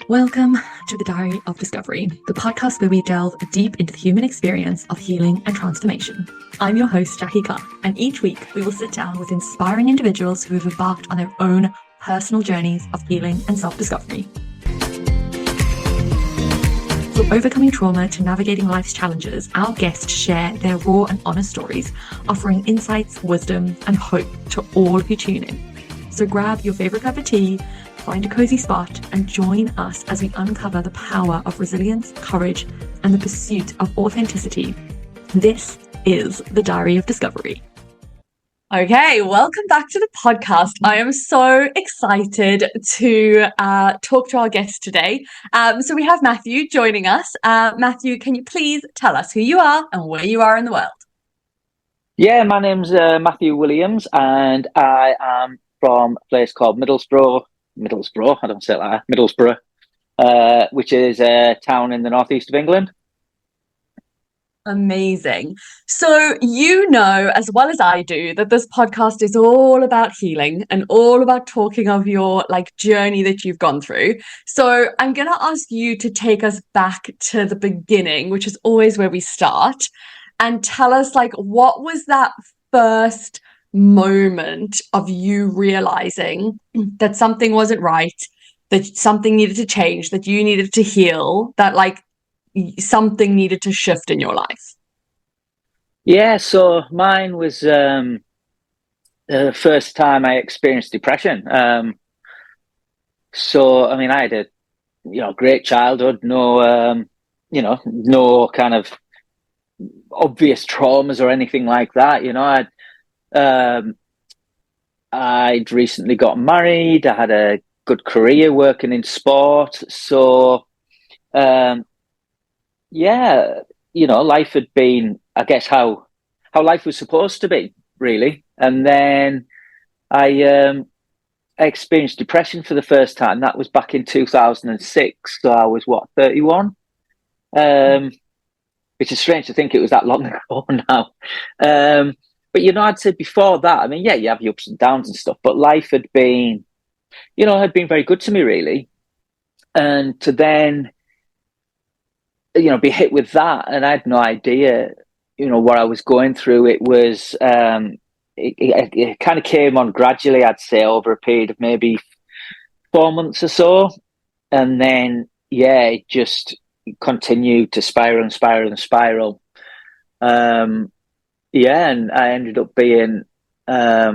Welcome to the Diary of Discovery, the podcast where we delve deep into the human experience of healing and transformation. I'm your host, Jacky, and each week we will sit down with inspiring individuals who have embarked on their own personal journeys of healing and self-discovery. From overcoming trauma to navigating life's challenges, our guests share their raw and honest stories, offering insights, wisdom, and hope to all who tune in. So grab your favorite cup of tea, find a cozy spot, and join us as we uncover the power of resilience, courage, and the pursuit of authenticity. This is the Diary of Discovery. Okay, welcome back to the podcast. I am so excited to talk to our guest today. So we have Matthew joining us. Matthew, can you please tell us who you are and where you are in the world? Yeah, my name's Matthew Williams, and I am from a place called Middlesbrough, I don't say it like that, Middlesbrough, which is a town in the northeast of England. Amazing. So you know as well as I do that this podcast is all about healing and all about talking of your journey that you've gone through. So I'm going to ask you to take us back to the beginning, which is always where we start, and tell us what was that first moment of you realizing that something wasn't right, that something needed to change, that you needed to heal, that something needed to shift in your life? Yeah, so mine was the first time I experienced depression. So I mean, I had a great childhood, no kind of obvious traumas or anything like that. I'd recently got married. I had a good career working in sport. So, life had been, I guess, how life was supposed to be, really. And then I experienced depression for the first time. That was back in 2006. So I was, 31? Which is strange to think it was that long ago now. But, I'd say before that, I mean, yeah, you have your ups and downs and stuff, but life had been, had been very good to me, really. And to then, be hit with that, and I had no idea, what I was going through. It was, it kind of came on gradually, I'd say, over a period of maybe 4 months or so. And then, yeah, it just continued to spiral and spiral and spiral. And I ended up being off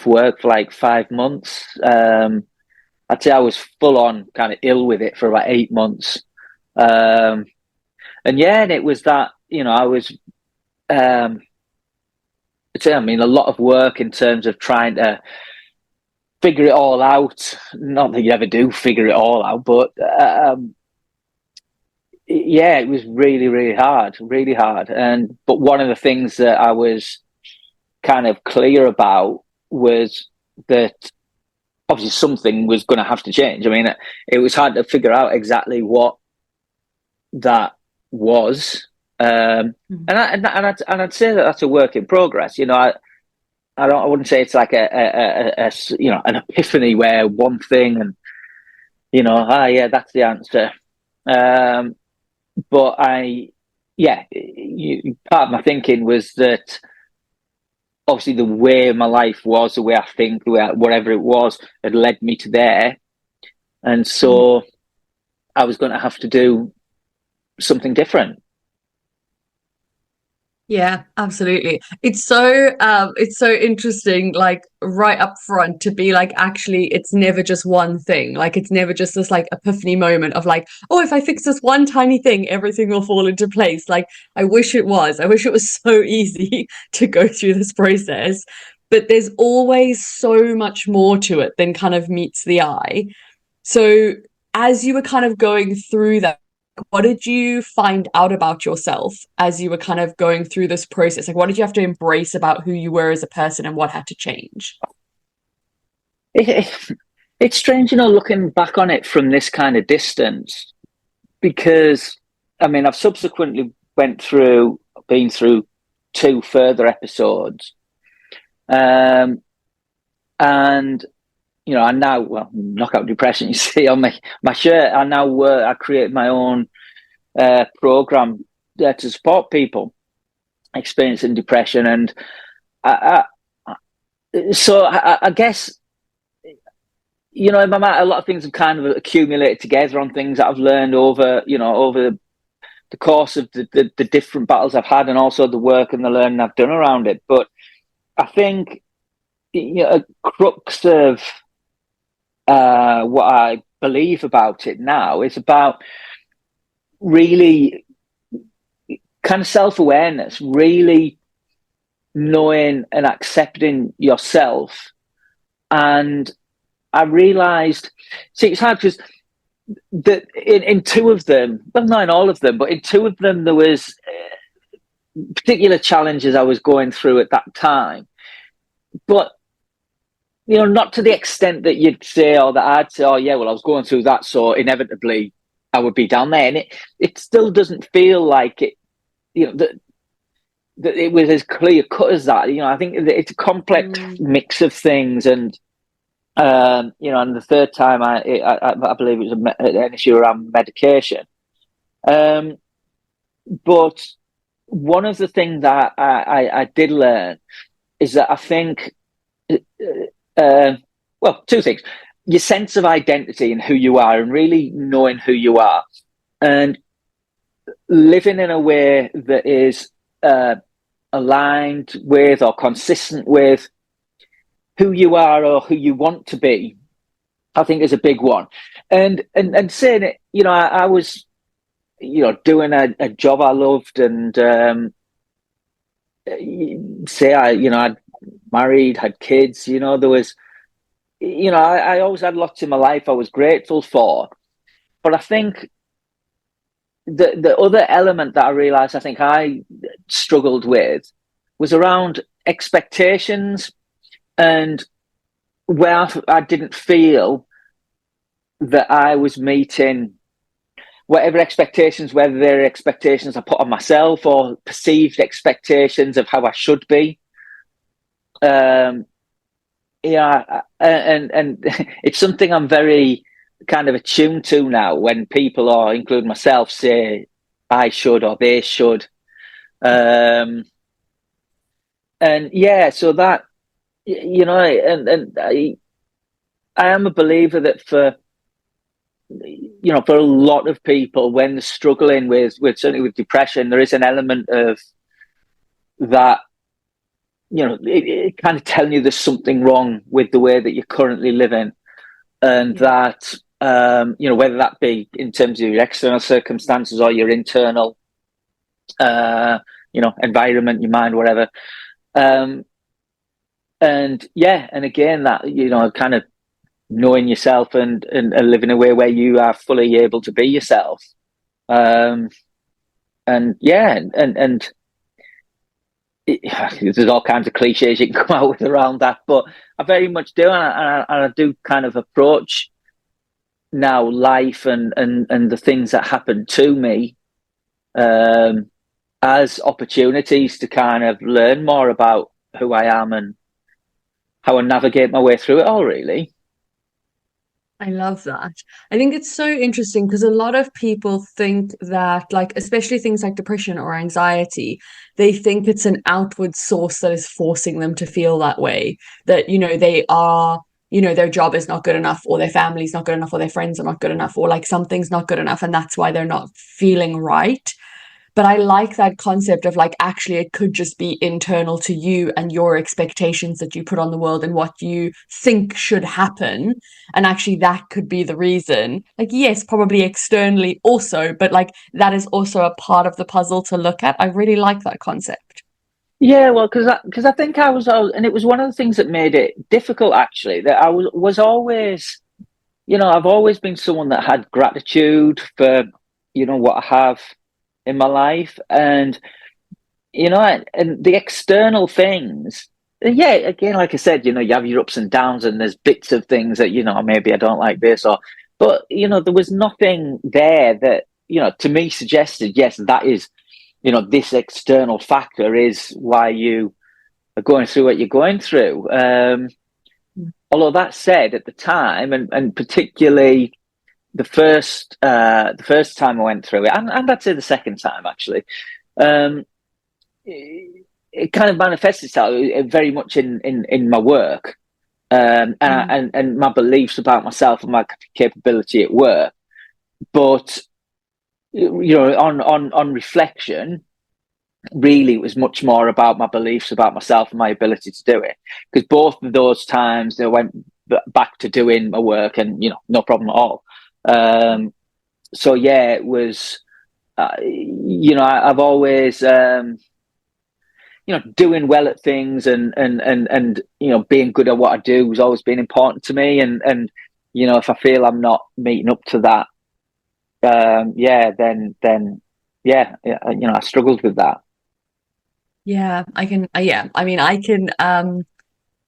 work for 5 months. I'd say I was full on kind of ill with it for about 8 months. And it was that, I was, a lot of work in terms of trying to figure it all out. Not that you ever do figure it all out, but it was really, really hard. But one of the things that I was kind of clear about was that obviously something was going to have to change. I mean, it was hard to figure out exactly what that was. And I'd say that that's a work in progress. I wouldn't say it's like an epiphany where one thing and that's the answer. But part of my thinking was that obviously the way my life was, the way I think, whatever it was, had led me to there. And so I was going to have to do something different. Yeah, absolutely. It's so interesting, right up front to be actually, it's never just one thing. It's never just this epiphany moment of oh, if I fix this one tiny thing, everything will fall into place. I wish it was. I wish it was so easy to go through this process. But there's always so much more to it than kind of meets the eye. So as you were kind of going through that, what did you find out about yourself as you were kind of going through this process? What did you have to embrace about who you were as a person and what had to change? It's strange, looking back on it from this kind of distance, because, I mean, I've subsequently been through 2 further episodes. And I now, well, knockout depression, you see on my shirt, I create my own program to support people experiencing depression. And I guess, in my mind, a lot of things have kind of accumulated together on things that I've learned over the course of the different battles I've had, and also the work and the learning I've done around it. But I think, a crux of what I believe about it now is about really kind of self-awareness, really knowing and accepting yourself. And I realized, see, it's hard because that in two of them, well, not in all of them, but in two of them, there was particular challenges I was going through at that time. But, not to the extent that you'd say, or that I'd say, oh, yeah, well, I was going through that, so inevitably I would be down there. And it still doesn't feel like it, that it was as clear cut as that. I think it's a complex mix of things. And, and the third time, I believe it was an issue around medication. But one of the things that I did learn is that I think, well, two things: your sense of identity and who you are, and really knowing who you are, and living in a way that is aligned with or consistent with who you are or who you want to be, I think is a big one. And saying it, I was, doing a job I loved, and I'd married, had kids, there was, I always had lots in my life I was grateful for. But I think the other element that I realized I think I struggled with was around expectations, and where I didn't feel that I was meeting whatever expectations, whether they're expectations I put on myself or perceived expectations of how I should be. And it's something I'm very kind of attuned to now when people, or including myself, say I should or they should. And yeah, so that, I am a believer that for a lot of people, when they're struggling with certainly with depression, there is an element of that, it kind of telling you there's something wrong with the way that you're currently living. And that, whether that be in terms of your external circumstances or your internal, environment, your mind, whatever. And again, that, kind of knowing yourself and living a way where you are fully able to be yourself. There's all kinds of cliches you can come out with around that, but I very much do, and I do kind of approach now life and the things that happen to me as opportunities to kind of learn more about who I am and how I navigate my way through it all, really. I love that. I think it's so interesting because a lot of people think that, like, especially things like depression or anxiety, they think it's an outward source that is forcing them to feel that way. That, they are, their job is not good enough, or their family's not good enough, or their friends are not good enough, or like something's not good enough, and that's why they're not feeling right. But I like that concept of, like, actually it could just be internal to you and your expectations that you put on the world and what you think should happen. And actually that could be the reason. Like, yes, probably externally also, but like that is also a part of the puzzle to look at. I really like that concept. Yeah, well, because I think I was, and it was one of the things that made it difficult, actually, that I was always, I've always been someone that had gratitude for, what I have in my life, and and the external things, again, like I said, you have your ups and downs, and there's bits of things that maybe I don't like this, but there was nothing there that to me suggested, yes, that is this external factor is why you are going through what you're going through. although that said, at the time, and particularly the first time I went through it, and I'd say the second time actually, um, it kind of manifests itself very much in my work, and my beliefs about myself and my capability at work. But on reflection, really, it was much more about my beliefs about myself and my ability to do it. Because both of those times, I went back to doing my work, and no problem at all. So yeah, it was. I've always, doing well at things, and being good at what I do has always been important to me. And if I feel I'm not meeting up to that, then yeah, I struggled with that. Yeah, I can, yeah, I mean, I can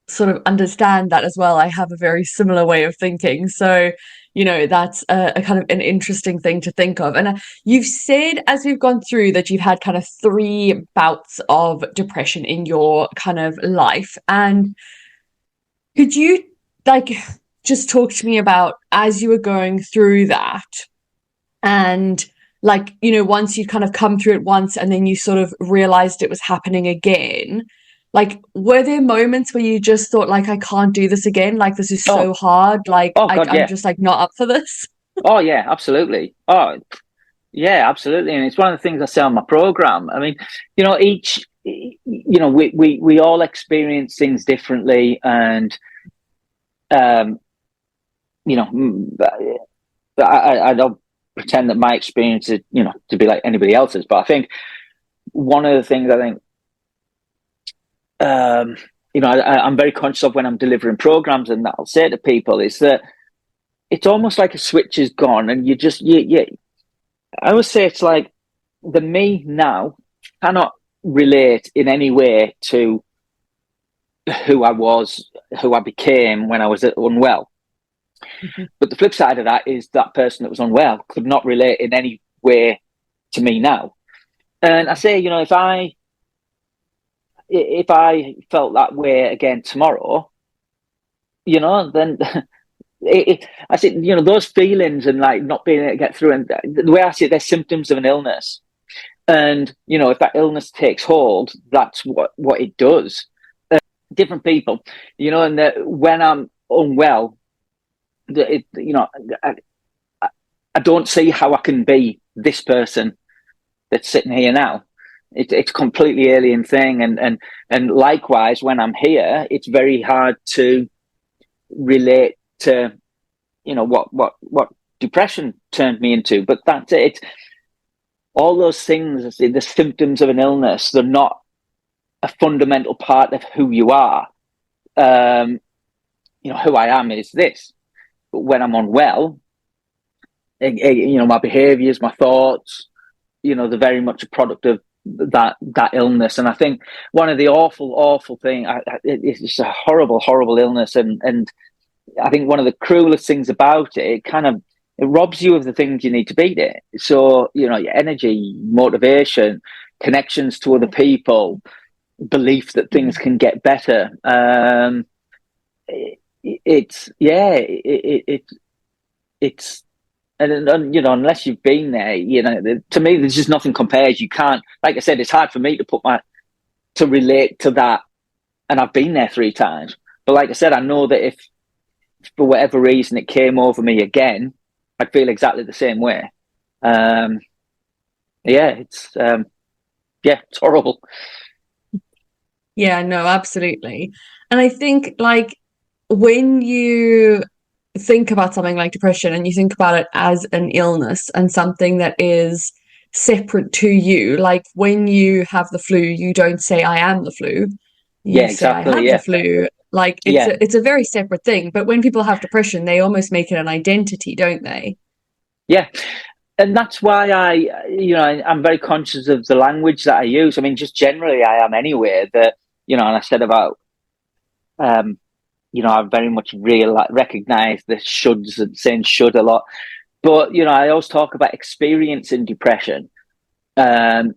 sort of understand that as well. I have a very similar way of thinking. So, that's a kind of an interesting thing to think of. And you've said, as we've gone through, that you've had kind of three bouts of depression in your kind of life. And could you, like, just talk to me about, as you were going through that, and like, once you'd kind of come through it once and then you sort of realized it was happening again, like, were there moments where you just thought, like, I can't do this again, like, this is Oh, so hard, like, oh God, I'm yeah. just like not up for this? Oh yeah, absolutely. Oh yeah, absolutely. And it's one of the things I say on my program. I mean, we all experience things differently, and um, I don't pretend that my experience is, to be like anybody else's. But I think one of the things I think, I'm very conscious of when I'm delivering programs, and that I'll say to people is that it's almost like a switch is gone, and you just, I always say it's like the me now cannot relate in any way to who I was, who I became when I was unwell. Mhm. But the flip side of that is that person that was unwell could not relate in any way to me now. And I say, if I felt that way again tomorrow, then I said, those feelings and like not being able to get through, and the way I see it, they're symptoms of an illness. And if that illness takes hold, that's what it does. Different people, and when I'm unwell, I, I don't see how I can be this person that's sitting here now. It's a completely alien thing, and likewise, when I'm here, it's very hard to relate to what depression turned me into. But that's it. It's all those things, the symptoms of an illness, they're not a fundamental part of who you are. Who I am is this. But when I'm unwell, my behaviors, my thoughts, they're very much a product of that illness. And I think one of the awful thing, it's a horrible illness, and I think one of the cruelest things about it, it robs you of the things you need to beat it. So your energy, motivation, connections to other people, belief that things can get better. It's and unless you've been there, to me, there's just nothing compares. You can't, like I said, it's hard for me to relate to that, and I've been there 3 times. But like I said, I know that if for whatever reason it came over me again, I'd feel exactly the same way. It's horrible. Yeah, no, absolutely. And I think, like, when you think about something like depression and you think about it as an illness and something that is separate to you, like when you have the flu, you don't say I am the flu. Yeah, You say I exactly. have the Yeah, flu. Like, yeah, it's a very separate thing. But when people have depression, they almost make it an identity, don't they? yeah. And that's why I'm very conscious of the language that I use. I mean, just generally, I am anyway. That and I said about um, I very much recognize the shoulds and saying should a lot. But I always talk about experiencing depression. Um,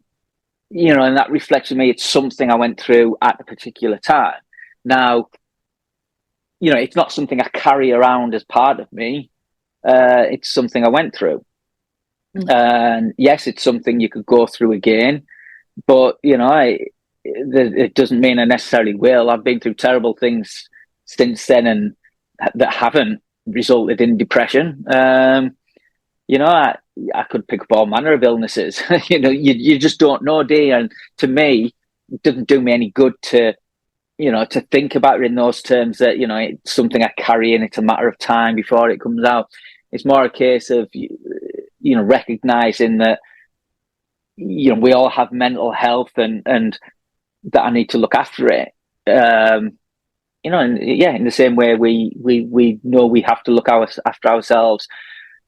and that reflects on me. It's something I went through at a particular time. Now, it's not something I carry around as part of me. It's something I went through. And yes, it's something you could go through again, but it doesn't mean I necessarily will. I've been through terrible things since then, and that haven't resulted in depression. I could pick up all manner of illnesses. You just don't know, do you? And to me, it doesn't do me any good to think about it in those terms, that, it's something I carry and it's a matter of time before it comes out. It's more a case of, recognizing that, we all have mental health, and that I need to look after it. And in the same way we know we have to look after ourselves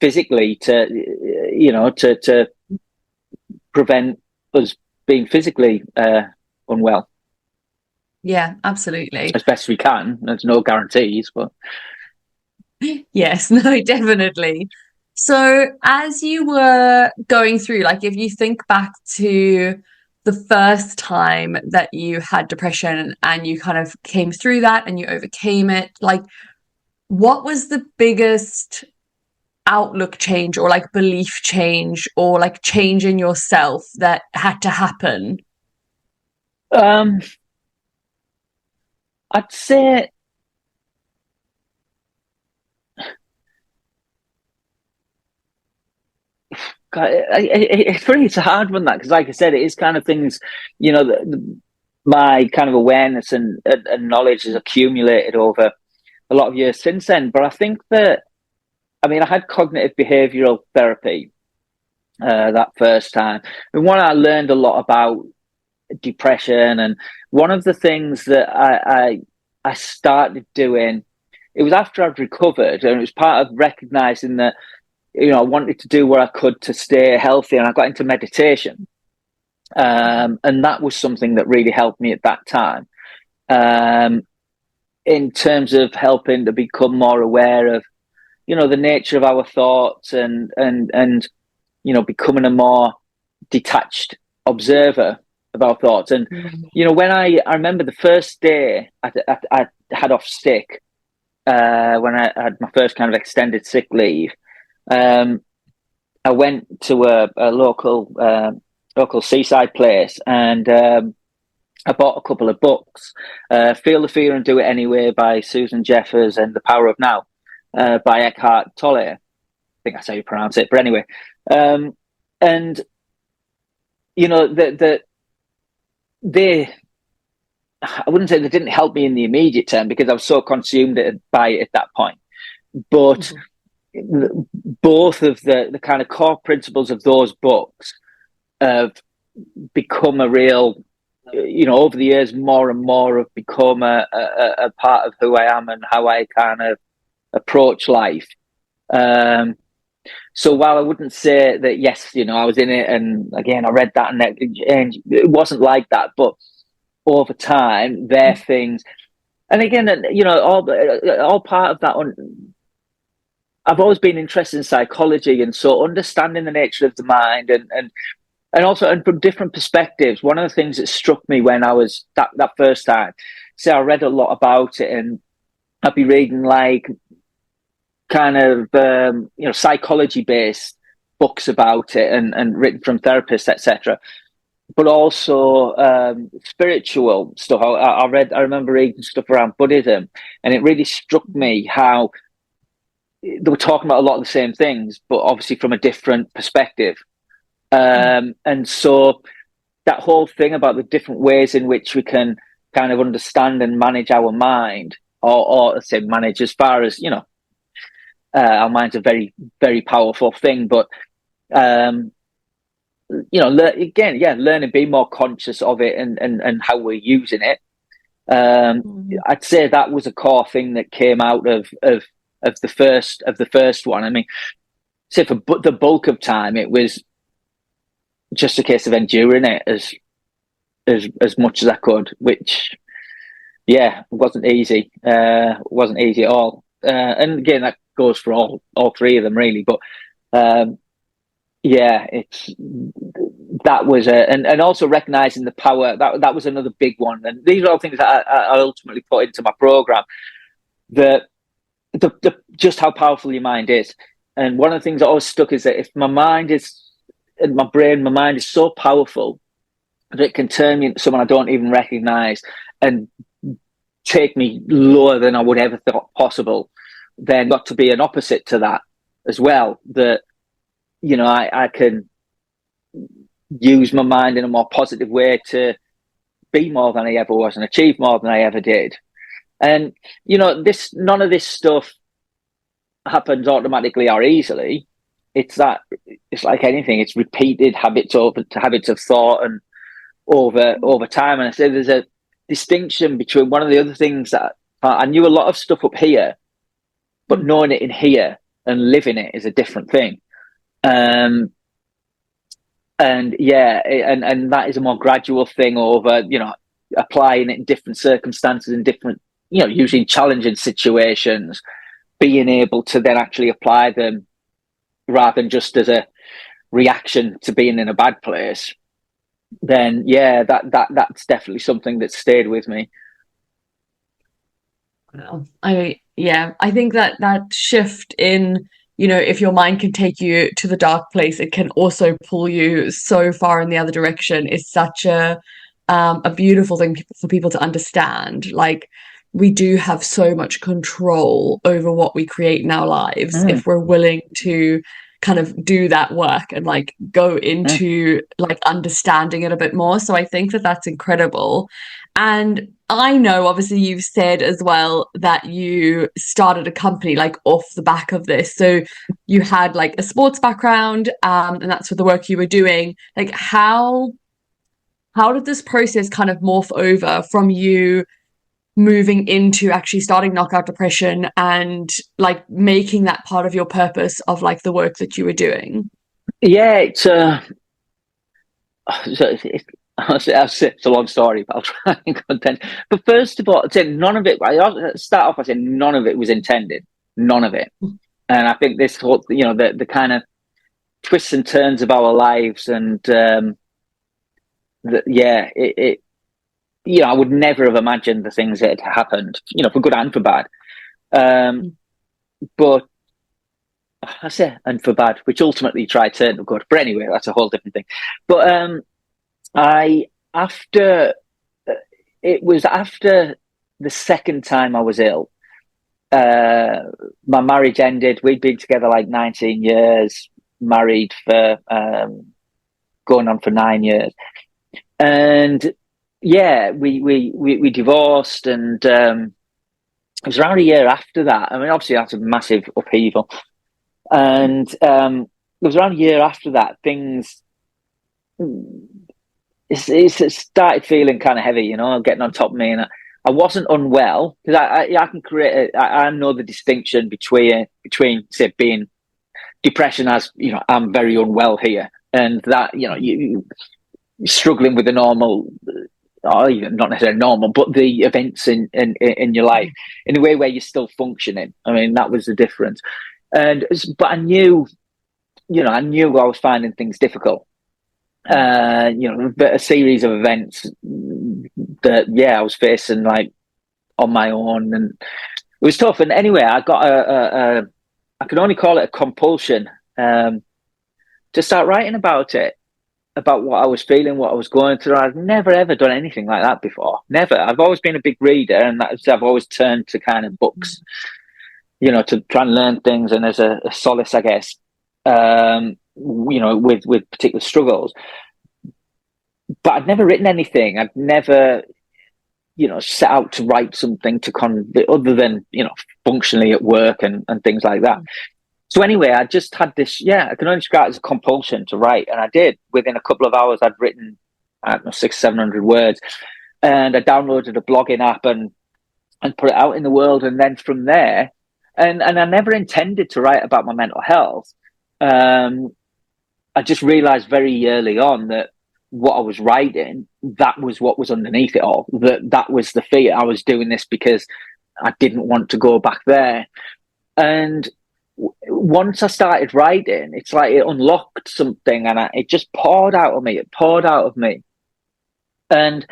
physically to prevent us being physically unwell. Yeah, absolutely. As best we can. There's no guarantees, but Yes, no, definitely. So as you were going through, like if you think back to the first time that you had depression and you kind of came through that and you overcame it, like what was the biggest outlook change or like belief change or like change in yourself that had to happen? I'd say it's a hard one, that, because like I said, it is kind of things, my kind of awareness and knowledge has accumulated over a lot of years since then. But I think that, I had cognitive behavioral therapy that first time, and one, I learned a lot about depression, and one of the things that I started doing, it was after I'd recovered, and it was part of recognizing that, I wanted to do what I could to stay healthy, and I got into meditation. And that was something that really helped me at that time, in terms of helping to become more aware of, the nature of our thoughts, and becoming a more detached observer of our thoughts. And, when I remember the first day I had off sick, when I had my first kind of extended sick leave, I went to a local seaside place, and I bought a couple of books, Feel the Fear and Do It Anyway by Susan Jeffers, and The Power of Now by Eckhart Tolle. I think that's how you pronounce it. But anyway, and they, I wouldn't say they didn't help me in the immediate term, because I was so consumed by it at that point. But both of the kind of core principles of those books have become a real, over the years, more and more have become a part of who I am and how I kind of approach life. So while I wouldn't say that, yes, I was in it, and again, I read that, and it wasn't like that, but over time, there are things, and again, all part of that. I've always been interested in psychology, and so understanding the nature of the mind, and also, and from different perspectives. One of the things that struck me when I was that first time, I read a lot about it, and I'd be reading like kind of psychology based books about it, and written from therapists, etc. But also spiritual stuff. I remember reading stuff around Buddhism, and it really struck me how they were talking about a lot of the same things, but obviously from a different perspective. And so that whole thing about the different ways in which we can kind of understand and manage our mind, or let's say manage, as far as, our mind's a very, very powerful thing, but, learning, being more conscious of it, and how we're using it. I'd say that was a core thing that came out of the first one. Say for the bulk of time, it was just a case of enduring it as much as I could, which, wasn't easy. Wasn't easy at all. And again, that goes for all three of them, really. But that was and also recognizing the power. That was another big one. And these are all things that I ultimately put into my program. that just how powerful your mind is. And one of the things that always stuck is that if my mind is, and my brain, my mind is so powerful that it can turn me into someone I don't even recognize and take me lower than I would ever thought possible, then got to be an opposite to that as well. That, you know, I can use my mind in a more positive way to be more than I ever was and achieve more than I ever did. And, you know, none of this stuff happens automatically or easily. It's like anything, it's repeated habits of thought and over time. And I say there's a distinction between one of the other things that I knew a lot of stuff up here, but knowing it in here and living it is a different thing. And that is a more gradual thing over, you know, applying it in different circumstances, in different, you know, usually challenging situations, being able to then actually apply them rather than just as a reaction to being in a bad place. Then that's definitely something that stayed with me. Well, I think that shift in, you know, if your mind can take you to the dark place, it can also pull you so far in the other direction is such a beautiful thing for people to understand. Like, we do have so much control over what we create in our lives if we're willing to kind of do that work and like go into like understanding it a bit more. So I think that that's incredible. And I know obviously you've said as well that you started a company like off the back of this. So you had like a sports background, and that's what the work you were doing. Like how did this process kind of morph over from you moving into actually starting Knockout Depression and like making that part of your purpose of like the work that you were doing? Yeah, it's a long story, but I'll try and content. But first of all, I'd say none of it. I start off by saying none of it was intended. None of it. And I think this whole, you know, the kind of twists and turns of our lives, and you know, I would never have imagined the things that had happened, you know, for good and for bad. But I say and for bad, which ultimately tried to turn for good. But anyway, that's a whole different thing. But it was after the second time I was ill, my marriage ended. We'd been together like 19 years, married for going on for 9 years. And yeah, we divorced, and it was around a year after that. I mean, obviously that's a massive upheaval. And it was around a year after that, things it started feeling kind of heavy, you know, getting on top of me. And I wasn't unwell, because I can create I know the distinction between say being depression as, you know, I'm very unwell here, and that, you know, you struggling with the normal, or even not necessarily normal, but the events in your life in a way where you're still functioning. I mean, that was the difference. But I knew I was finding things difficult. You know, a series of events that I was facing like on my own, and it was tough. And anyway, I got I can only call it a compulsion to start writing about it, about what I was feeling, what I was going through. I've never ever done anything like that before. Never. I've always been a big reader, and I've always turned to kind of books, you know, to try and learn things, and as a solace, I guess, you know, with particular struggles. But I'd never written anything. I'd never, you know, set out to write something other than, you know, functionally at work and things like that. So anyway, I just had this, I can only describe it as a compulsion to write. And I did. Within a couple of hours, I'd written, I don't know, 600-700 words. And I downloaded a blogging app and put it out in the world. And then from there, and I never intended to write about my mental health. I just realized very early on that what I was writing, that was what was underneath it all. That was the fear. I was doing this because I didn't want to go back there. And once I started writing, it's like it unlocked something, and it just poured out of me. It poured out of me. And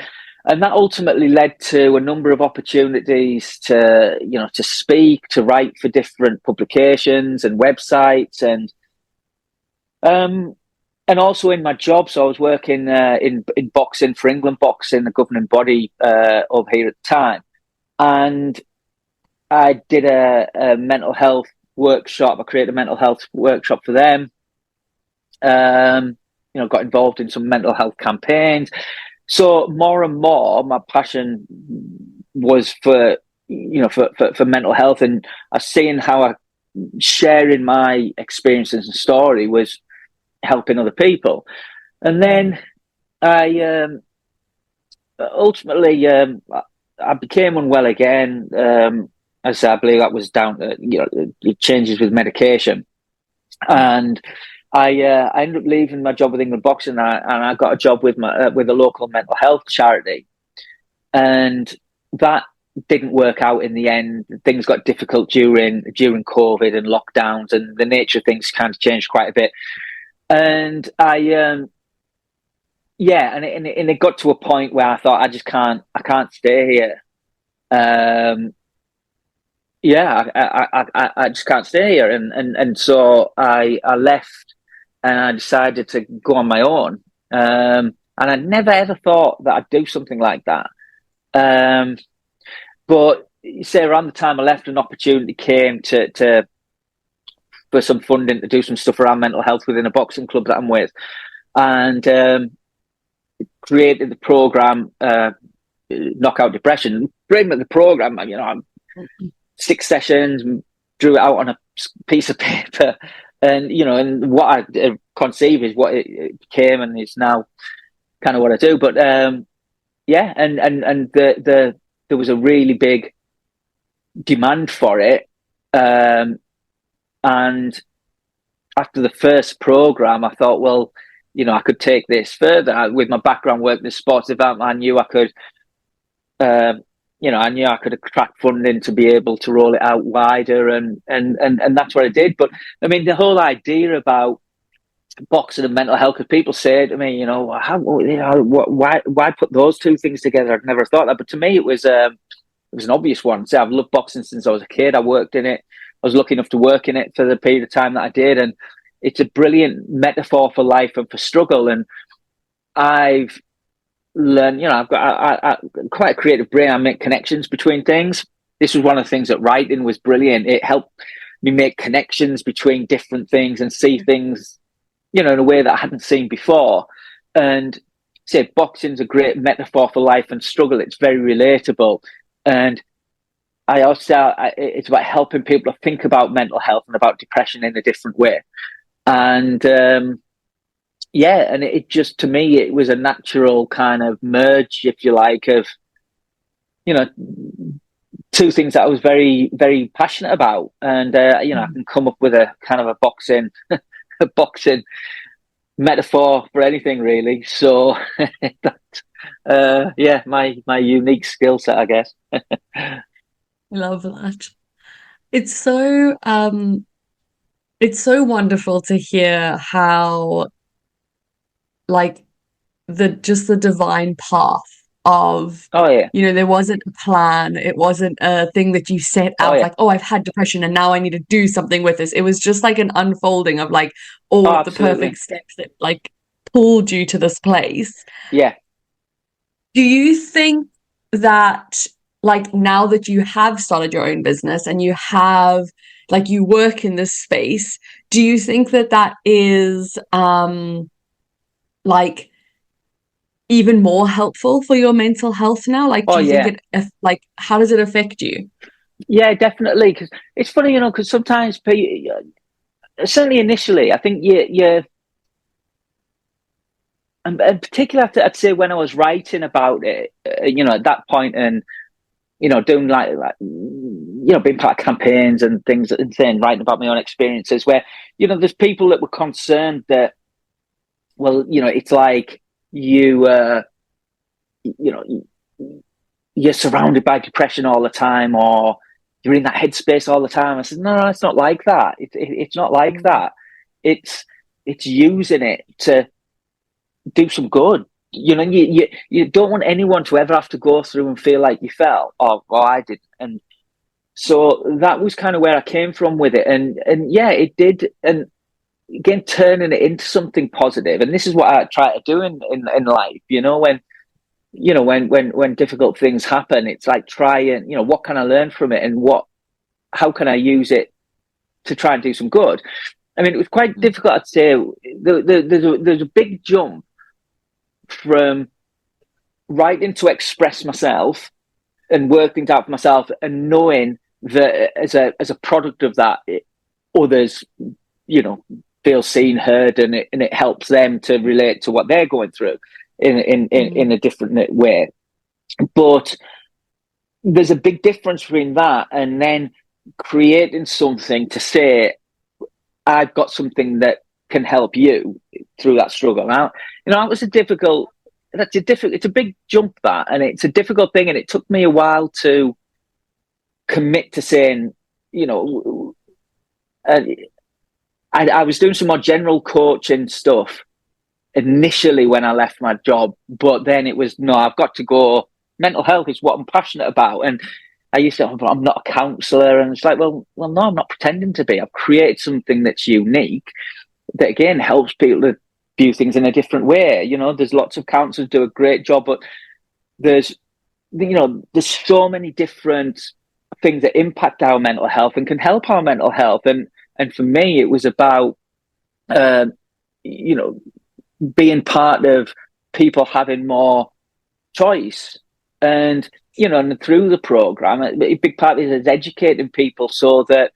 And that ultimately led to a number of opportunities to, to speak, to write for different publications and websites, and also in my job. So I was working in boxing for England Boxing, the governing body over here at the time, and I did a mental health workshop. I created a mental health workshop for them. Got involved in some mental health campaigns. So more and more, my passion was for mental health, and I was seeing how sharing my experiences and story was helping other people. And then I ultimately I became unwell again. As I believe that was down to changes with medication, and I ended up leaving my job with England Boxing, and I got a job with with a local mental health charity, and that didn't work out in the end. Things got difficult during COVID and lockdowns, and the nature of things kind of changed quite a bit. And and it got to a point where I thought I can't stay here. I just can't stay here, and so I left, and I decided to go on my own. And I never ever thought that I'd do something like that. But you say around the time I left, an opportunity came for some funding to do some stuff around mental health within a boxing club that I'm with, and created the program Knockout Depression. Pretty much the program, I'm 6 sessions, drew it out on a piece of paper, and and what I conceive is what it became, and it's now kind of what I do. But and there was a really big demand for it, and after the first program, I thought, well, I could take this further. With my background working in sports development, I knew I could. I knew I could attract funding to be able to roll it out wider, and that's what I did. But I mean, the whole idea about boxing and mental health, because people say to me, why put those two things together? I've never thought that, but to me, it was an obvious one. So I've loved boxing since I was a kid. I worked in it. I was lucky enough to work in it for the period of time that I did, and it's a brilliant metaphor for life and for struggle. And I've learned, I've got quite a creative brain. I make connections between things. This was one of the things that writing was brilliant. It helped me make connections between different things and see things, in a way that I hadn't seen before. And say boxing's a great metaphor for life and struggle. It's very relatable. And I also, it's about helping people to think about mental health and about depression in a different way. And and it just, to me, it was a natural kind of merge, if you like, of, two things that I was very, very passionate about. And, I can come up with a kind of a boxing metaphor for anything, really. So, my unique skill set, I guess. Love that. It's so wonderful to hear how, like, the divine path of, there wasn't a plan. It wasn't a thing that you set out like, I've had depression and now I need to do something with this. It was just like an unfolding of like all of the perfect steps that like pulled you to this place. Yeah. Do you think that, like, now that you have started your own business and you have, like, you work in this space, do you think that is like even more helpful for your mental health now? Like, do you think it, like, how does it affect you? Yeah, definitely. Because it's funny, because sometimes certainly initially, I think and particularly I'd say when I was writing about it, at that point, and doing like being part of campaigns and things, and saying, writing about my own experiences, where there's people that were concerned that, well, it's like you're surrounded by depression all the time, or you're in that headspace all the time. I said, no, it's not like that. It's not like that. It's using it to do some good, you don't want anyone to ever have to go through and feel like you felt, or I did. And so that was kind of where I came from with it. And yeah, it did. And again, turning it into something positive. And this is what I try to do in life, when difficult things happen, it's like, try and, what can I learn from it, and how can I use it to try and do some good? I mean, it was quite difficult, I'd say. There's a big jump from writing to express myself and work things out for myself, and knowing that as a product of that, others, feel seen, heard, and it helps them to relate to what they're going through in a different way. But there's a big difference between that and then creating something to say, I've got something that can help you through that struggle. Now, that was it's a big jump, that, and it's a difficult thing. And it took me a while to commit to saying, I was doing some more general coaching stuff initially when I left my job, but then it was, no, I've got to go. Mental health is what I'm passionate about. And I used to, I'm not a counsellor. And it's like, well, no, I'm not pretending to be. I've created something that's unique that, again, helps people to view things in a different way. There's lots of counsellors do a great job, but there's so many different things that impact our mental health and can help our mental health. And for me, it was about, being part of people having more choice. And, and through the program, a big part of it is educating people so that,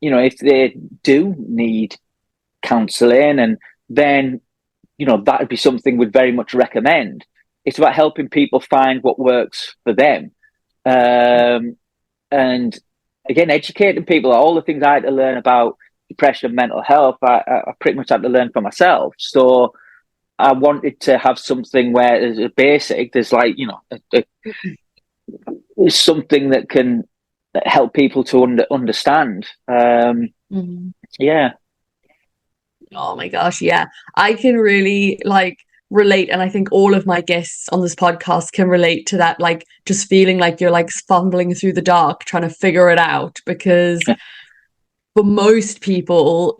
if they do need counselling, and then, that would be something we'd very much recommend. It's about helping people find what works for them. And again, educating people, all the things I had to learn about depression and mental health, I pretty much had to learn for myself. So I wanted to have something where there's a basic, there's like, something that can help people to understand. Yeah. Oh my gosh, yeah. I can really relate, and I think all of my guests on this podcast can relate to that, just feeling like you're fumbling through the dark trying to figure it out, because for most people,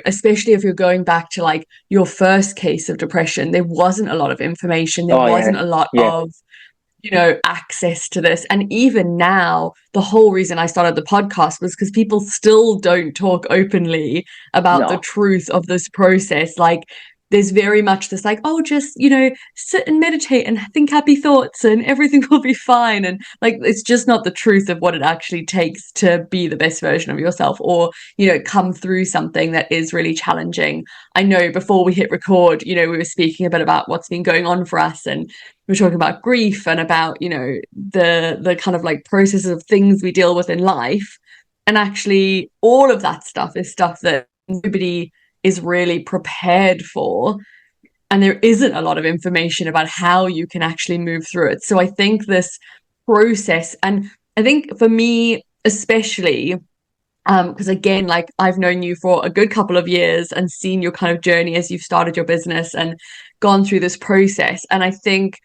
especially if you're going back to your first case of depression, there wasn't a lot of information. There wasn't a lot of, access to this. And even now, the whole reason I started the podcast was because people still don't talk openly about the truth of this process. There's very much this just, sit and meditate and think happy thoughts and everything will be fine. And it's just not the truth of what it actually takes to be the best version of yourself, or, come through something that is really challenging. I know before we hit record, we were speaking a bit about what's been going on for us, and we're talking about grief and about, the kind of processes of things we deal with in life. And actually all of that stuff is stuff that nobody is really prepared for, and there isn't a lot of information about how you can actually move through it. So I think this process, and I think for me especially, because again, I've known you for a good couple of years and seen your kind of journey as you've started your business and gone through this process. And I think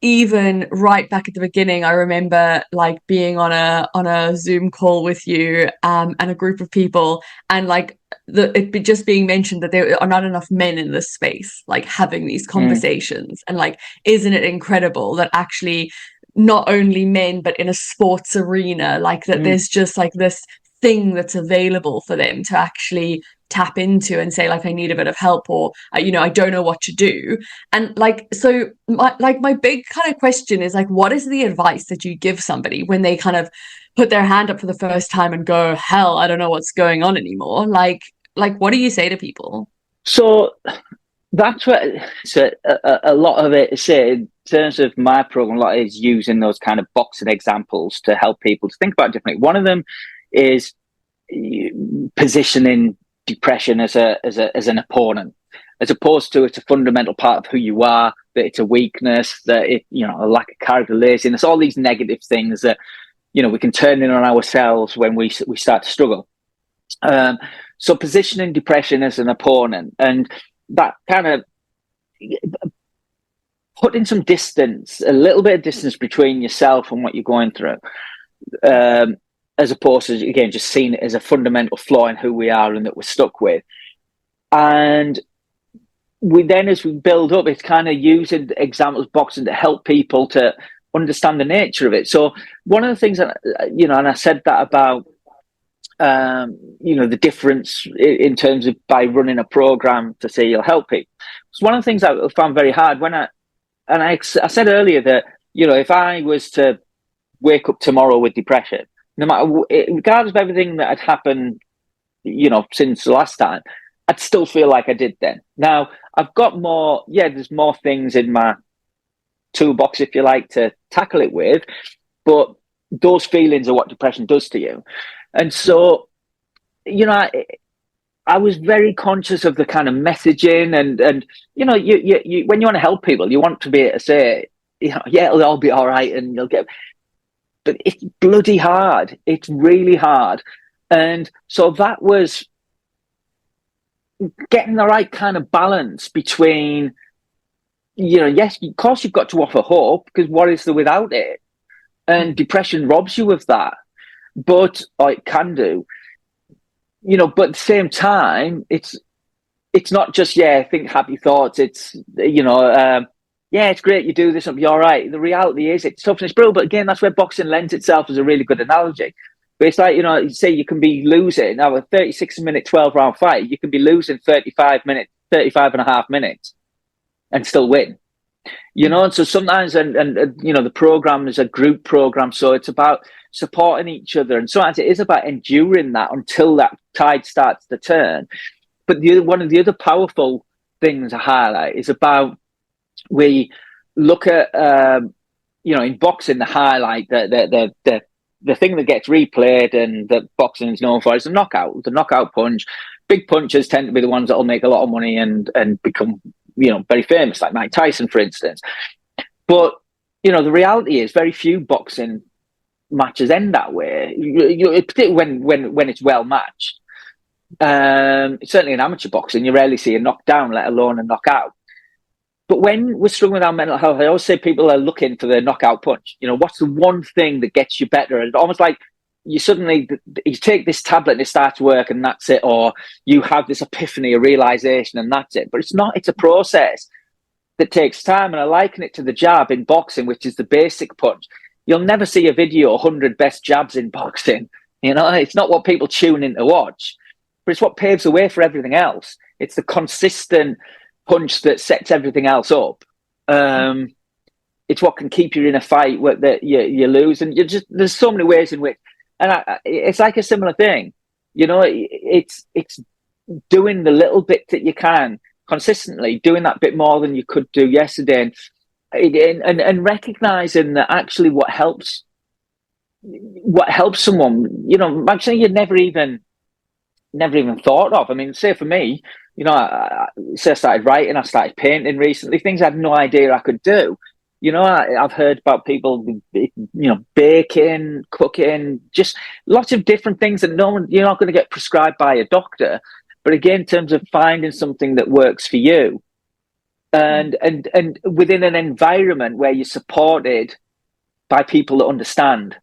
even right back at the beginning, I remember being on a Zoom call with you and a group of people, and it just being mentioned that there are not enough men in this space having these conversations. And isn't it incredible that actually not only men but in a sports arena, that there's just this thing that's available for them to actually tap into and say I need a bit of help, or I don't know what to do. And so my big kind of question is what is the advice that you give somebody when they kind of put their hand up for the first time and go, hell, I don't know what's going on anymore? What do you say to people? So that's what, so a lot of it, say, in terms of my program, a lot is using those kind of boxing examples to help people to think about it differently. One of them is positioning depression as an opponent, as opposed to it's a fundamental part of who you are, that it's a weakness, that it, a lack of character, laziness, all these negative things that, we can turn in on ourselves when we start to struggle. So positioning depression as an opponent, and that kind of putting some distance, a little bit of distance between yourself and what you're going through, as opposed to, again, just seeing it as a fundamental flaw in who we are and that we're stuck with. And we then, as we build up, it's kind of using examples, boxing, to help people to understand the nature of it. So one of the things that, and I said that about, the difference in terms of by running a program to say you'll help people. It's one of the things I found very hard I said earlier that, if I was to wake up tomorrow with depression, no matter, regardless of everything that had happened, since the last time, I'd still feel like I did then. Now, I've got more, there's more things in my toolbox, if you like, to tackle it with, but those feelings are what depression does to you. And so, I was very conscious of the kind of messaging and you when you want to help people, you want to be able to say, it'll all be all right and you'll get, but it's bloody hard. It's really hard. And so that was getting the right kind of balance between, yes, of course you've got to offer hope, because what is there without it? And depression robs you of that, or it can do. But at the same time, it's not just, think happy thoughts. It's, it's great you do this, it'll be all right. The reality is it's tough and it's brutal. But again, that's where boxing lends itself as a really good analogy. But it's like, say you can be losing, now a 36-minute, 12-round fight, you can be losing 35 and a half minutes and still win. And so sometimes, and the program is a group program, so it's about supporting each other, and sometimes it is about enduring that until that tide starts to turn. But one of the other powerful things I highlight is about, we look at in boxing, the highlight, the thing that gets replayed and that boxing is known for is the knockout punch. Big punches tend to be the ones that will make a lot of money and become very famous, like Mike Tyson, for instance. But the reality is very few boxing matches end that way, particularly when it's well matched. Certainly in amateur boxing, you rarely see a knockdown, let alone a knockout. But when we're struggling with our mental health, I always say people are looking for the knockout punch. What's the one thing that gets you better? And almost like you take this tablet and it starts to work and that's it, or you have this epiphany, a realization, and that's it. But it's not. It's a process that takes time. And I liken it to the jab in boxing, which is the basic punch. You'll never see a video, 100 best jabs in boxing. It's not what people tune in to watch, but it's what paves the way for everything else. It's the consistent punch that sets everything else up. It's what can keep you in a fight that you lose. And there's so many ways in which, and it's like a similar thing. It's doing the little bit that you can consistently, doing that bit more than you could do yesterday, and recognizing that actually what helps someone, actually you never even thought of. I mean, say for me, I started writing, I started painting recently, things I had no idea I could do. I've heard about people, baking, cooking, just lots of different things that you're not going to get prescribed by a doctor. But again, in terms of finding something that works for you, and within an environment where you're supported by people that understand,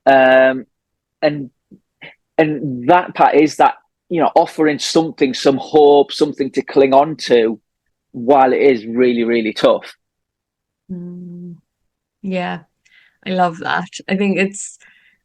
and that part is that, offering something, some hope, something to cling on to while it is really, really tough. Yeah, I love that. I think it's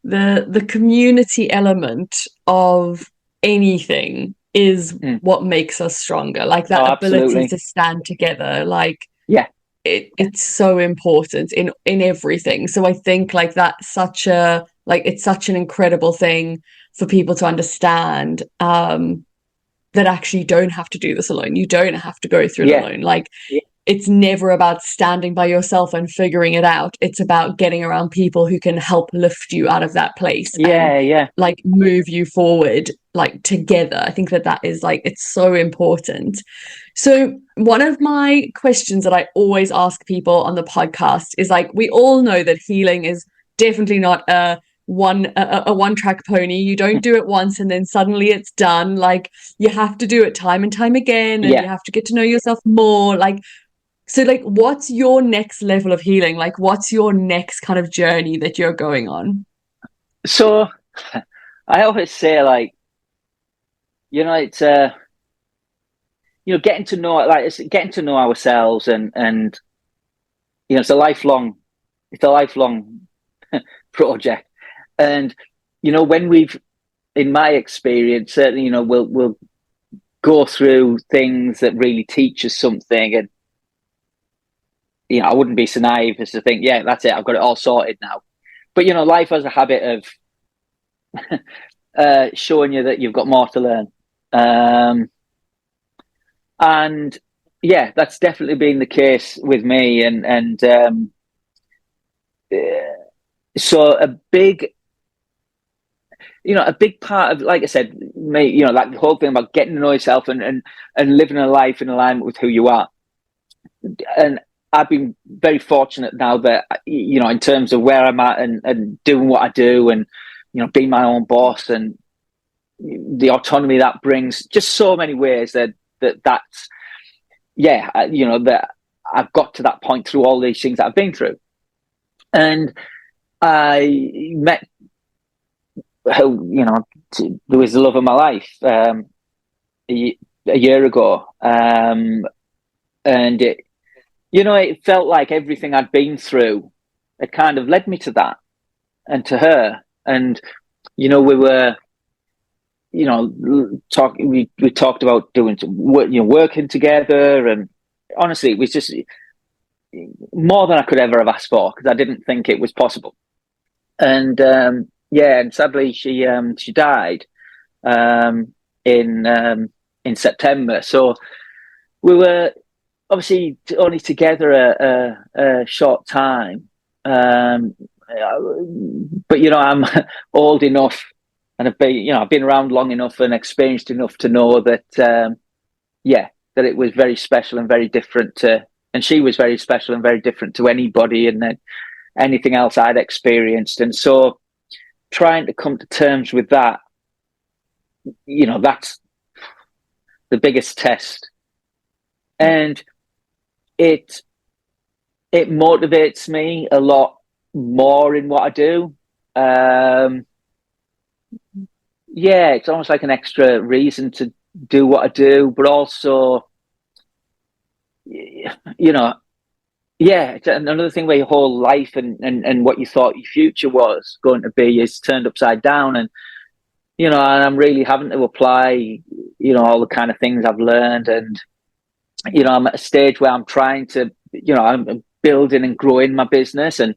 the community element of anything is what makes us stronger. Like that ability absolutely. to stand together. Like, yeah, it's so important in everything. So I think like that's it's such an incredible thing for people to understand, that actually you don't have to do this alone. You don't have to go through it alone. Like, it's never about standing by yourself and figuring it out. It's about getting around people who can help lift you out of that place. Like move you forward, like together. I think that is like, it's so important. So one of my questions that I always ask people on the podcast is like, we all know that healing is definitely not a one-track pony. You don't do it once and then suddenly it's done. Like, you have to do it time and time again, and you have to get to know yourself more. Like, So, like, what's your next level of healing? Like, what's your next kind of journey that you're going on? So I always say, like, it's getting to know, like, it's getting to know ourselves, and it's a lifelong project. And when we've, in my experience, certainly, we'll go through things that really teach us something. And I wouldn't be so naive as to think, yeah, that's it, I've got it all sorted now. But life has a habit of showing you that you've got more to learn. And yeah, that's definitely been the case with me. And so a big part of, like I said, me, like the whole thing about getting to know yourself and living a life in alignment with who you are. And I've been very fortunate now that, in terms of where I'm at and doing what I do, and, being my own boss, and the autonomy that brings, just so many ways that's, yeah, that I've got to that point through all these things that I've been through. And I met who, there was the love of my life, a year ago. And it felt like everything I'd been through had kind of led me to that, and to her. And, we were, we talked about doing some work, working together. And honestly, it was just more than I could ever have asked for, because I didn't think it was possible. And, yeah, and sadly she died, in September. So we were obviously only together a short time. But I'm old enough, and I've been around long enough and experienced enough to know that, yeah, that it was very special and very different and she was very special and very different to anybody and then anything else I'd experienced. And so trying to come to terms with that, that's the biggest test. And it motivates me a lot more in what I do. Yeah, it's almost like an extra reason to do what I do, but also, yeah, it's another thing where your whole life and what you thought your future was going to be is turned upside down. And, and I'm really having to apply, all the kind of things I've learned. And, I'm at a stage where I'm trying to, I'm building and growing my business. And,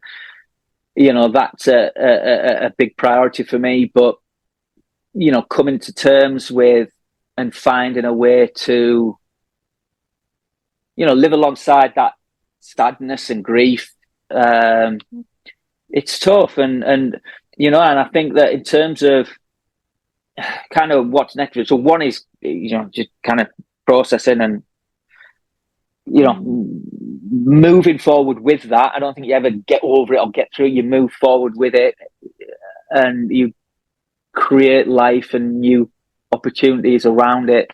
that's a big priority for me. But, coming to terms with and finding a way to, live alongside that sadness and grief. It's tough. And I think that in terms of kind of what's next, so one is, just kind of processing and, moving forward with that. I don't think you ever get over it or get through it. You move forward with it, and you create life and new opportunities around it.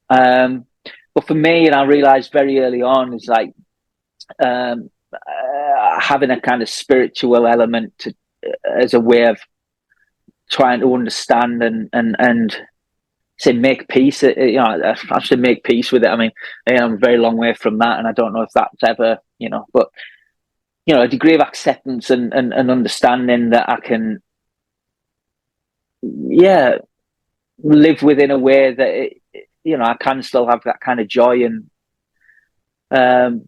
But for me, and I realized very early on, is like having a kind of spiritual element as a way of trying to understand and say make peace. Actually make peace with it. I mean, I'm a very long way from that, and I don't know if that's ever, but a degree of acceptance and understanding that I can, yeah, live within a way that I can still have that kind of joy and the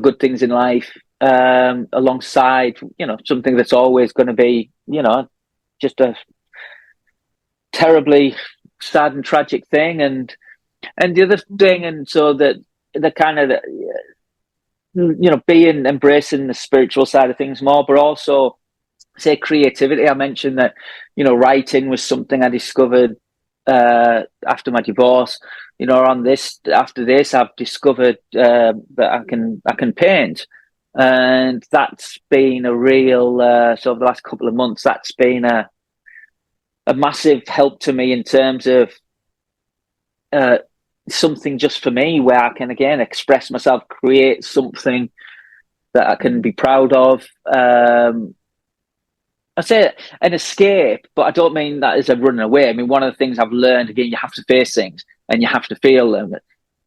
good things in life, alongside something that's always going to be just a terribly sad and tragic thing. And the other thing, and so that the kind of being embracing the spiritual side of things more, but also say creativity. I mentioned that writing was something I discovered after my divorce. After this I've discovered that I can paint, and that's been a real so over the last couple of months that's been a massive help to me in terms of something just for me where I can again express myself, create something that I can be proud of. I say an escape, but I don't mean that as a running away. I mean, one of the things I've learned, again, you have to face things and you have to feel them.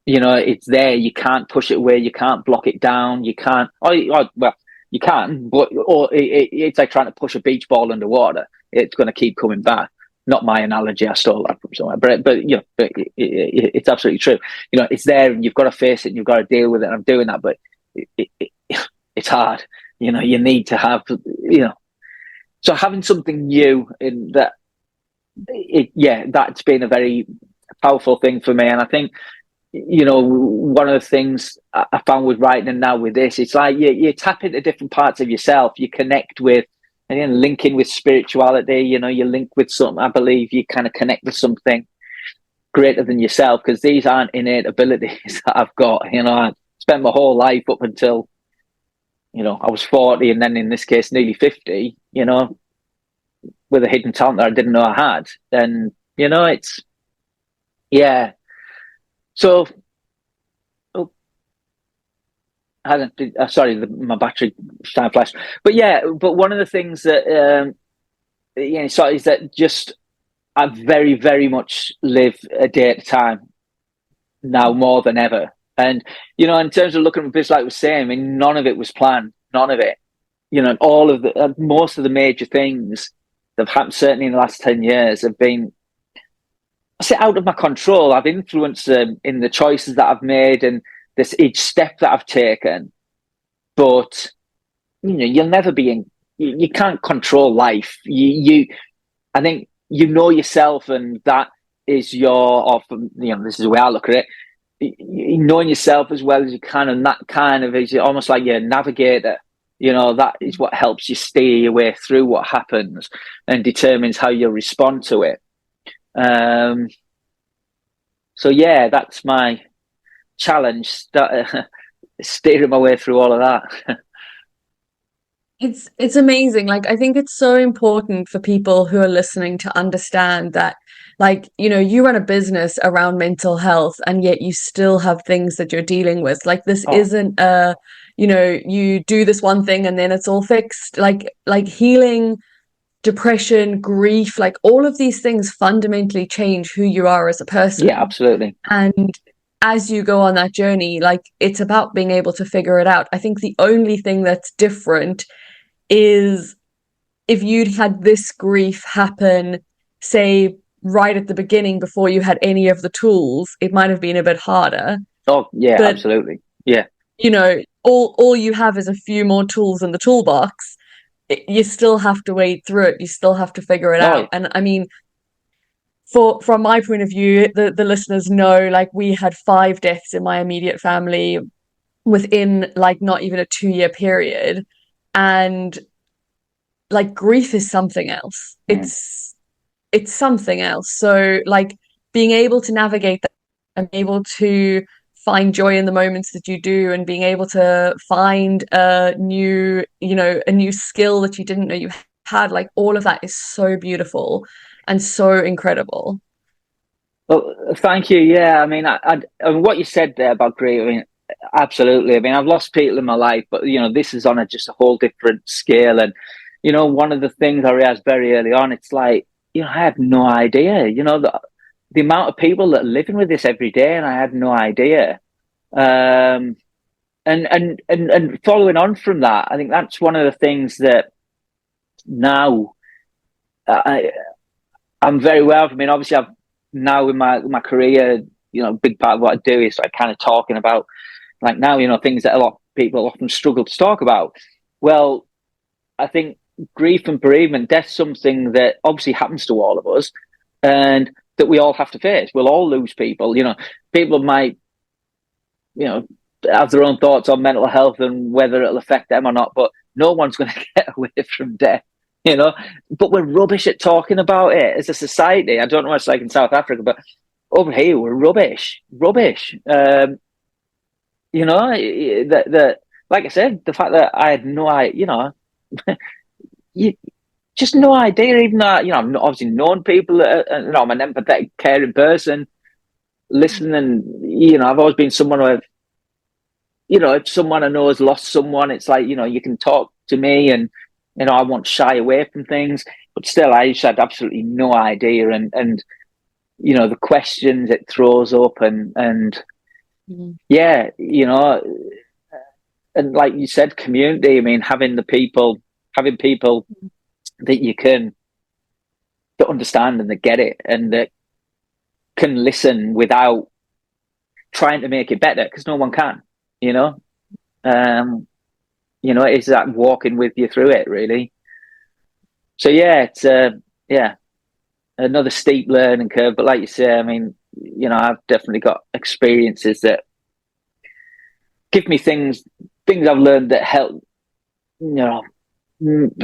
You know, it's there. You can't push it away. You can't block it down. You can't, well, you can, but it's like trying to push a beach ball underwater. It's going to keep coming back. Not my analogy. I stole that from somewhere, but you know, it's absolutely true. You know, it's there and you've got to face it and you've got to deal with it. And I'm doing that, but it's hard. You know, you need to have, you know, so having something new in that, that's been a very powerful thing for me. And I think, you know, one of the things I found with writing and now with this, it's like you tap into different parts of yourself. You connect with, and then linking with spirituality. You know, you link with something. I believe you kind of connect with something greater than yourself, because these aren't innate abilities that I've got. You know, I spent my whole life up until, you know, I was 40, and then in this case, nearly 50, you know, with a hidden talent that I didn't know I had. And, you know, it's, yeah. So, sorry, my battery time flashed. But yeah, but one of the things that, you know, so is that just, I very, very much live a day at a time now more than ever. And, you know, in terms of looking at this, like I was saying, I mean, none of it was planned, none of it. You know, all of the, most of the major things that have happened, certainly in the last 10 years, have been, I say, out of my control. I've influenced them in the choices that I've made and this each step that I've taken. But, you know, you'll never be in, you can't control life. I think, you know yourself, and that is your, you know, this is the way I look at it. Knowing yourself as well as you can, and that kind of is almost like your navigator. You know, that is what helps you steer your way through what happens and determines how you'll respond to it. So yeah, that's my challenge, steering my way through all of that. It's amazing. Like, I think it's so important for people who are listening to understand that, like, you know, you run a business around mental health and yet you still have things that you're dealing with. Like, this isn't you know, you do this one thing and then it's all fixed. Like healing, depression, grief, like all of these things fundamentally change who you are as a person. Yeah, absolutely. And as you go on that journey, like, it's about being able to figure it out. I think the only thing that's different is if you'd had this grief happen, say, right at the beginning before you had any of the tools, it might have been a bit harder. Oh, yeah, but, absolutely. Yeah. You know, all you have is a few more tools in the toolbox. You still have to wade through it. You still have to figure it out. And I mean, from my point of view, the listeners know, like, we had 5 deaths in my immediate family within, like, not even a 2-year period. And, like, grief is something else. It's something else. So, like, being able to navigate that and able to find joy in the moments that you do, and being able to find a new skill that you didn't know you had, like, all of that is so beautiful and so incredible. Well, thank you. Yeah, I mean, I mean, what you said there about grief, I mean, absolutely. I mean, I've lost people in my life, but, you know, this is on just a whole different scale. And, you know, one of the things I realized very early on, it's like, you know, I had no idea, you know, the amount of people that are living with this every day, and I had no idea. And following on from that, I think that's one of the things that now I'm very aware of. I mean, obviously, I've now in my career, you know, a big part of what I do is like kind of talking about, like, now, you know, things that a lot of people often struggle to talk about. Well, I think grief and bereavement, death's something that obviously happens to all of us, and that we all have to face. We'll all lose people. You know, people might, you know, have their own thoughts on mental health and whether it'll affect them or not, but no one's going to get away from death. You know, but we're rubbish at talking about it as a society. I don't know what it's like in South Africa, but over here we're rubbish. You know, like I said, the fact that I had no idea, you know, you just no idea. Even though, you know, I've obviously known people. You know, I'm an empathetic, caring person. listening. You know, I've always been someone who, you know, if someone I know has lost someone, it's like, you know, you can talk to me, and, you know, I won't shy away from things, but still, I just had absolutely no idea. And, you know, the questions it throws up, and yeah, you know, and like you said, community, I mean, having people that you can, that understand and that get it and that can listen without trying to make it better, because no one can, you know. You know, it's that walking with you through it, really. So yeah, it's yeah, another steep learning curve. But like you say, I mean, you know, I've definitely got experiences that give me things I've learned that help, you know,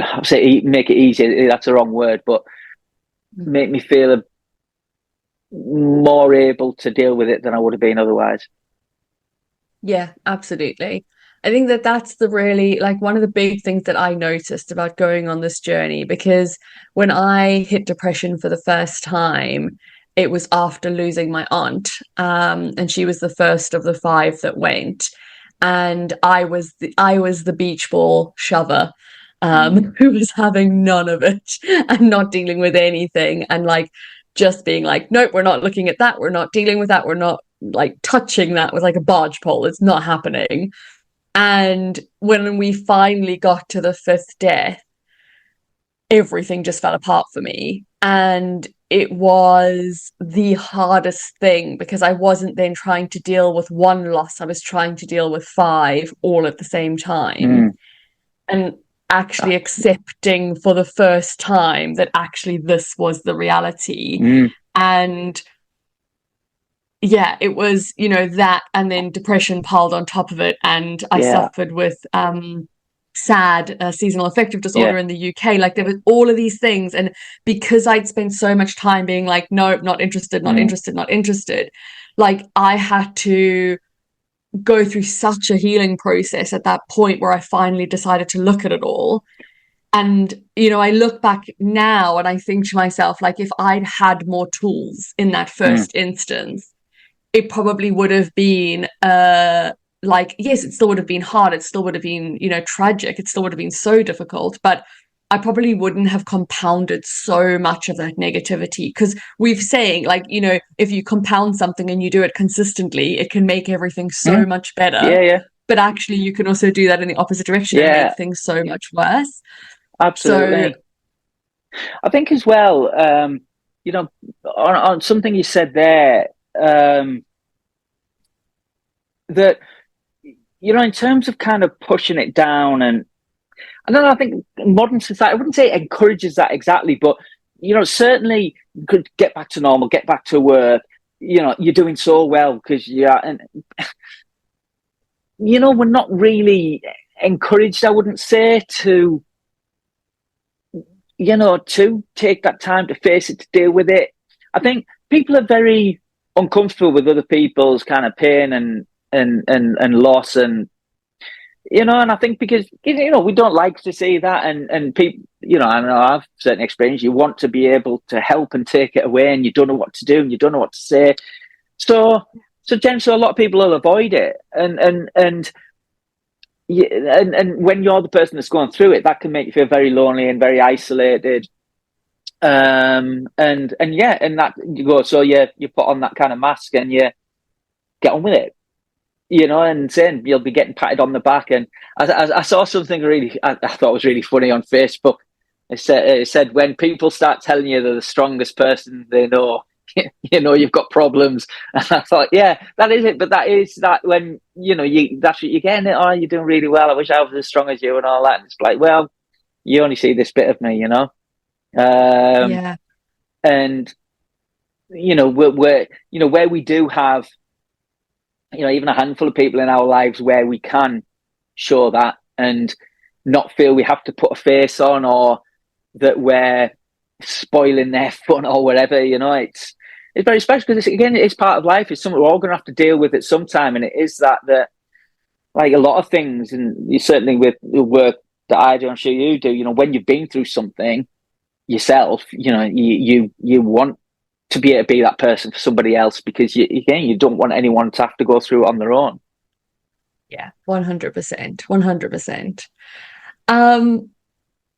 I'll say make it easier. That's the wrong word, but make me feel more able to deal with it than I would have been otherwise. Yeah, absolutely. I think that that's the really like one of the big things that I noticed about going on this journey, because when I hit depression for the first time, it was after losing my aunt. And she was the first of the five that went. And I was the beach ball shover, who was having none of it and not dealing with anything, and like just being like, nope, we're not looking at that, we're not dealing with that, we're not like touching that with like a barge pole. It's not happening. And when we finally got to the fifth death, everything just fell apart for me. And it was the hardest thing because I wasn't then trying to deal with one loss, I was trying to deal with five all at the same time. And actually accepting for the first time that actually this was the reality. And yeah, it was, you know, that and then depression piled on top of it. And I suffered with SAD, seasonal affective disorder in the UK. Like there was all of these things. And because I'd spent so much time being like, no, not interested, not interested, not interested, like I had to go through such a healing process at that point where I finally decided to look at it all. And, you know, I look back now and I think to myself, like, if I'd had more tools in that first instance, it probably would have been like, yes, it still would have been hard, it still would have been, you know, tragic, it still would have been so difficult, but I probably wouldn't have compounded so much of that negativity, because we've saying, like, you know, if you compound something and you do it consistently, it can make everything so much better. But actually you can also do that in the opposite direction and make things so much worse. Absolutely. So, I think as well, you know, on something you said there, that, you know, in terms of kind of pushing it down, and I don't know, I think modern society, I wouldn't say it encourages that exactly, but, you know, certainly could get back to normal, get back to work, you know, you're doing so well because and, you know, we're not really encouraged, I wouldn't say, to, you know, to take that time to face it, to deal with it. I think people are very uncomfortable with other people's kind of pain and loss, and, you know, and I think because, you know, we don't like to see that, and people, you know, I know I've certain experience, you want to be able to help and take it away, and you don't know what to do and you don't know what to say. So generally a lot of people will avoid it, and when you're the person that's going through it, that can make you feel very lonely and very isolated. And that you go, so you put on that kind of mask and you get on with it, you know, and saying you'll be getting patted on the back. And I saw something really, I thought was really funny on Facebook. It said when people start telling you they're the strongest person they know, you know, you've got problems. And I thought, yeah, that is it. But that is that when, you know, that's what you're getting it. Oh, you're doing really well. I wish I was as strong as you and all that. And it's like, well, you only see this bit of me, you know? And, you know, we're, you know, where we do have, you know, even a handful of people in our lives where we can show that and not feel we have to put a face on, or that we're spoiling their fun or whatever, you know, it's very special because, again, it's part of life. It's something we're all going to have to deal with at some time. And it is that like a lot of things, and you certainly with the work that I do, I'm sure you do, you know, when you've been through something yourself, you know, you want to be able to be that person for somebody else, because you don't want anyone to have to go through it on their own. Yeah, 100%, 100%.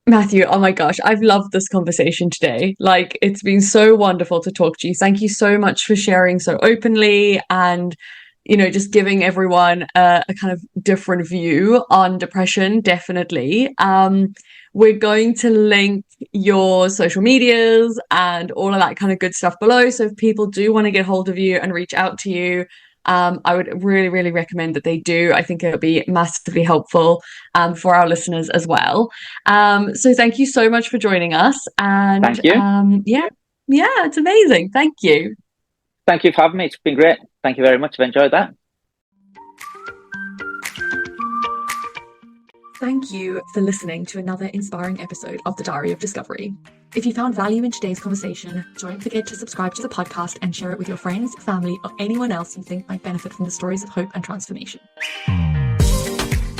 Matthew, oh my gosh, I've loved this conversation today. Like, it's been so wonderful to talk to you. Thank you so much for sharing so openly and, just giving everyone a kind of different view on depression, definitely. We're going to link your social medias and all of that kind of good stuff below. So if people do want to get hold of you and reach out to you, I would really, really recommend that they do. I think it'll be massively helpful for our listeners as well. So thank you so much for joining us. And thank you. Yeah, it's amazing. Thank you. Thank you for having me. It's been great. Thank you very much. I've enjoyed that. Thank you for listening to another inspiring episode of The Diary of Discovery. If you found value in today's conversation, don't forget to subscribe to the podcast and share it with your friends, family, or anyone else you think might benefit from the stories of hope and transformation.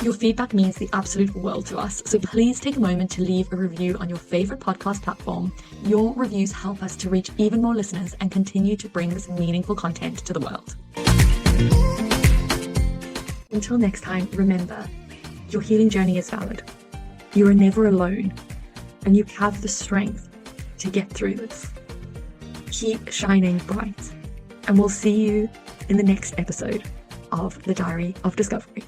Your feedback means the absolute world to us, so please take a moment to leave a review on your favorite podcast platform. Your reviews help us to reach even more listeners and continue to bring this meaningful content to the world. Until next time, remember, your healing journey is valid. You are never alone, and you have the strength to get through this. Keep shining bright, and we'll see you in the next episode of The Diary of Discovery.